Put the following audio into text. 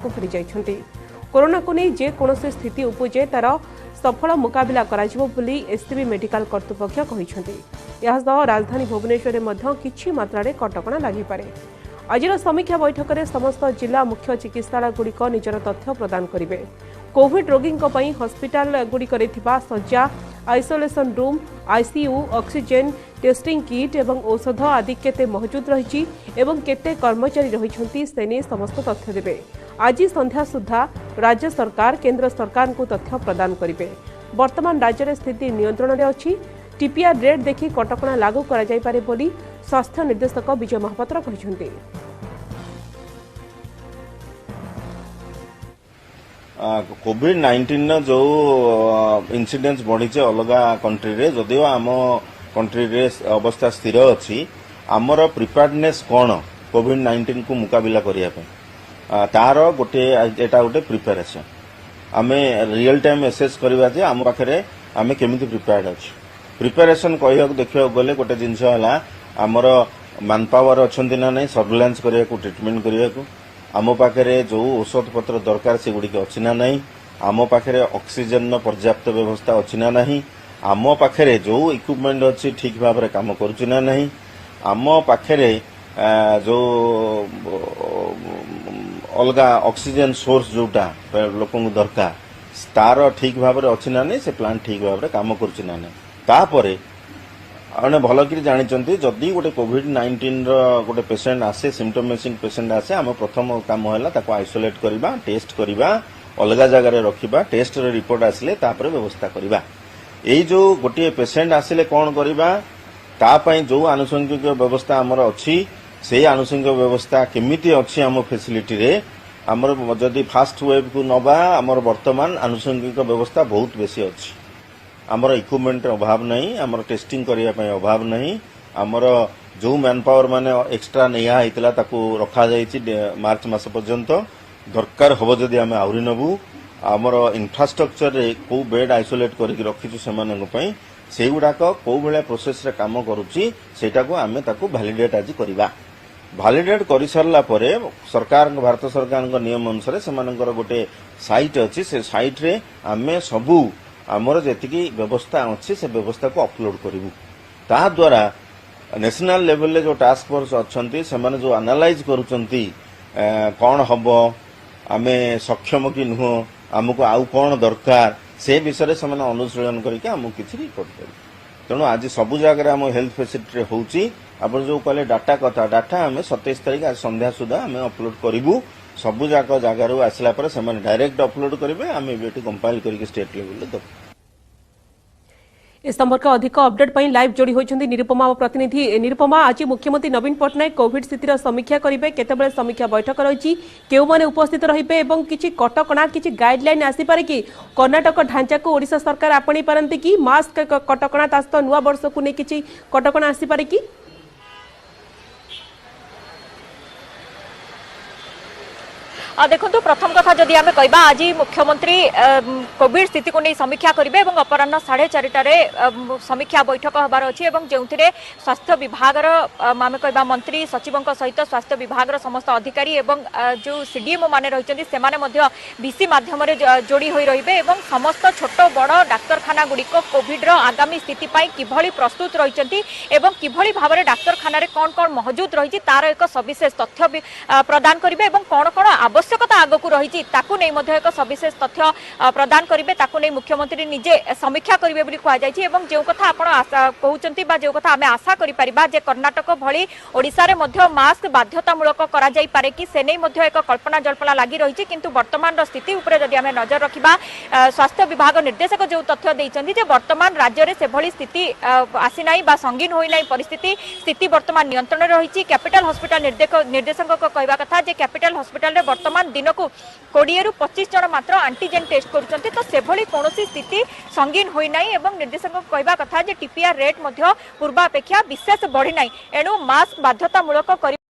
फेरी जाइछन्ति। Corona को नहीं जे कोनोसी स्थिति उपजे तार सफल मुकाबिला कराजिबो बोली एससीबी मेडिकल कर्तृपक्ष कहिछन्ति। यासह राजधानी भुवनेश्वर में किछि मात्रा कटकणा लागि पारे। आजिर समीक्षा बैठक में समस्त जिला मुख्य चिकित्सालय गुड़िक निजर तथ्य प्रदान करेंगे। कोविड रोगी हस्पिटाल गुड़िक शज्जा, isolation room, ICU, oxygen, testing kit एवं औषध आदि केते मौजूद रही एवं केते कर्मचारी रही से समस्त तथ्य देवे। आज संध्या सुधा राज्य सरकार केंद्र सरकार को तथ्य प्रदान करेंगे। वर्तमान राज्य में स्थिति नियंत्रण में अच्छी। टीपीआर रेट देखि कटकणा लागू करा जाय पारे बोली स्वास्थ्य निर्देशक विजय महापात्र कहते। कोविड-19 जो इन्सिडेंस बढ़ी अलग कंट्री रे जदिव आम कंट्री रे अवस्था स्थिर अच्छी आमर प्रिपेयर्डनेस कौन कोविड-19 को मुकाबिला करने तार गोटे एटा गोटे प्रिपेरेसन आम रियल टाइम एसेस करवा जे आम पाखे आम केमी प्रिपेयर्ड अच्छे। प्रिपेरेसन कह देखा गले गोटे जिनस आमर मैन पावर अच्छा ना नहीं सर्विलांस करने को ट्रिटमेंट करने को आम पाखे जो औषध पत्र दरकार से गुड़िक अच्छी ना नहीं आम पाखे ऑक्सीजन पर्याप्त व्यवस्था अच्छी ना नहीं आम पाखे जो इक्विपमेंट अच्छी ठीक भाव में काम करुच्ची ना नहीं आम पाखे जो अलग ऑक्सीजन सोर्स जोटा लोक दरकार तार ठीक भाव में अच्छी ना नहीं से प्लांट ठीक भाव में काम करुच्ची ना नहीं तापरे आपने भल कि जानते जदि गोटे कोविड-19 गोटे पेसेंट आसे सिम्टोमेटिक पेसेंट आसे आम प्रथम काम है आइसोलेट करवा टेस्ट करवा अलग जगार रखा टेस्ट रिपोर्ट आसिले तापर व्यवस्था करवा। यही जो गोटे पेसेंट आसिले कौन करवा तापाई जो आनुषंगिक व्यवस्था आमर अच्छी से आनुषंगिक व्यवस्था केमिति अच्छी आम फैसिलिटी रे आमर जदि फास्ट वेव को नवा आमर वर्तमान आनुषंगिक व्यवस्था बहुत बेसी अच्छी। आमर इक्विपमेंट अभाव नहीं आमर टेस्टिंग करने अभाव नहीं आमर जो मैन पावर माने एक्सट्रा निया होता रखा मार्च मास पर्यंत दरकार हम जदि आम आहरी नबू आमर इंफ्रास्ट्रक्चर रे को बेड आइसोलेट करके रखीचु से गुड़ाक कौ भाया प्रोसेस रे काम करुच्ची सेटा को आम वैलिडेट आज करवा। वैलिडेट कर सारा सरकार भारत सरकार नियम अनुसार से गोटे साइट अच्छी से साइट रे आम सबू आमर जी व्यवस्था अच्छी से व्यवस्था को अपलोड करूँ ता द्वारा नेशनल लेवल रे जो टास्क फोर्स अच्छी से जो एनालाइज करुँच कौन हम आम सक्षम कि नुह आमको आउ कौन दरकार से विषय से अनुशीलन करके आमको किसी रिपोर्ट कर तेणु आज सबु जगह आम हेल्थ फैसिलिटी होची आप जो कहले डाटा कथा डाटा आम 27 तारीख आज संध्या सुधा आम अपलोड करूँ सबु जाक जगार आसला डायरेक्ट अपलोड करेंगे आम ये कंपाइल करके स्टेट लेवल दबू। इस संपर्क अधिक अपडेट पर लाइव जोड़ी होती निरुपमा प्रतिनिधि। निरुपमा, आज मुख्यमंत्री नवीन पट्टनायक कोविड स्थितिर समीक्षा करेंगे केतबेले समीक्षा बैठक रही केउ माने उपस्थित रहिबे एवं किछि कटकणा किछि गाइडलाइन आसी पारे कि कर्नाटक ढांचा को ओडिशा सरकार आपणी पारंती कि मास्क कटकणा तास्त नुआ वर्ष को नै किछि कटकणा आसी पारे कि देखो प्रथम कथा जदि आम कहबा आज मुख्यमंत्री कोविड स्थिति को नहीं समीक्षा करेंगे और अपराह 4:30 समीक्षा बैठक हबार अच्छी जो स्वास्थ्य विभाग आम कहबा मंत्री सचिवों सहित स्वास्थ्य विभाग समस्त अधिकारी एवं जो सीडीएमओ माने रही से वीसी माध्यम जोड़ी हो रही समस्त छोट बड़ डाक्तरखाना गुड़िक कोविड आगामी स्थिति किभली प्रस्तुत रही किभली भाव में डाक्तरखाना कौन कौन मौजूद रही तार एक सविशेष तथ्य प्रदान करेंगे कौन कौन आवश्यकता आगक रही एक सविशेष तथ्य प्रदान करेंगे नहीं मुख्यमंत्री निजे समीक्षा करेंगे कहुई जो कथा कहते जो कथा आम आशा करें कर्नाटक भली ओडिशा रे मास्क बाध्यतामूलक पारे कि से नहीं एक कल्पना जल्पना लगी रही किंतु वर्तमान स्थिति उपरे जदि आम नजर रखा स्वास्थ्य विभाग निर्देशक जो तथ्य देते वर्तमान राज्य में से स्थिति आसीना संगीन होना परिस्थिति स्थिति वर्तमान नियंत्रण रही। कैपिटल हॉस्पिटल निर्देशक कहवा कथा कैपिटल हॉस्पिटल वर्तमान दिन को 20 ରୁ 25 जन मात्र एंटीजेन टेस्ट करुँच तो से कौन स्थिति संगीन होना निर्देशक कहवा कथा टीपीआर रेट पूर्वापेक्षा विशेष बढ़ी ना एणु मास्क बाध्यतामूलक